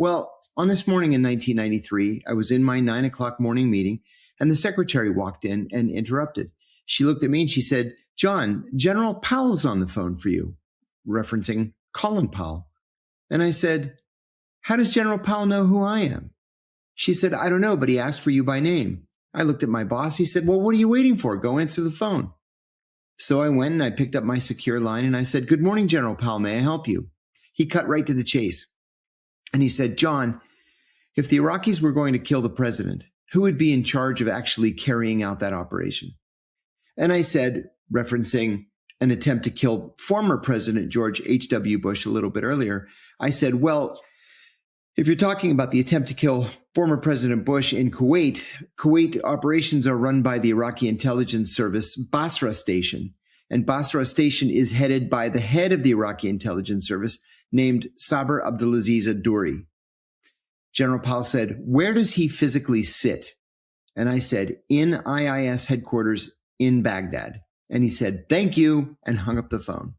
Well, on this morning in 1993, I was in my 9 o'clock morning meeting, and the secretary walked in and interrupted. She looked at me and she said, John, General Powell's on the phone for you, referencing Colin Powell. And I said, how does General Powell know who I am? She said, I don't know, but he asked for you by name. I looked at my boss. He said, well, what are you waiting for? Go answer the phone. So I went and I picked up my secure line and I said, good morning, General Powell. May I help you? He cut right to the chase. And he said, John, if the Iraqis were going to kill the president, who would be in charge of actually carrying out that operation? And I said, referencing an attempt to kill former President George H.W. Bush a little bit earlier, I said, well, if you're talking about the attempt to kill former President Bush in Kuwait, Kuwait operations are run by the Iraqi intelligence service Basra Station. And Basra Station is headed by the head of the Iraqi intelligence service named Sabr Abdulaziz ad-Duri. General Powell said, where does he physically sit? And I said, in IIS headquarters in Baghdad. And he said, thank you, and hung up the phone.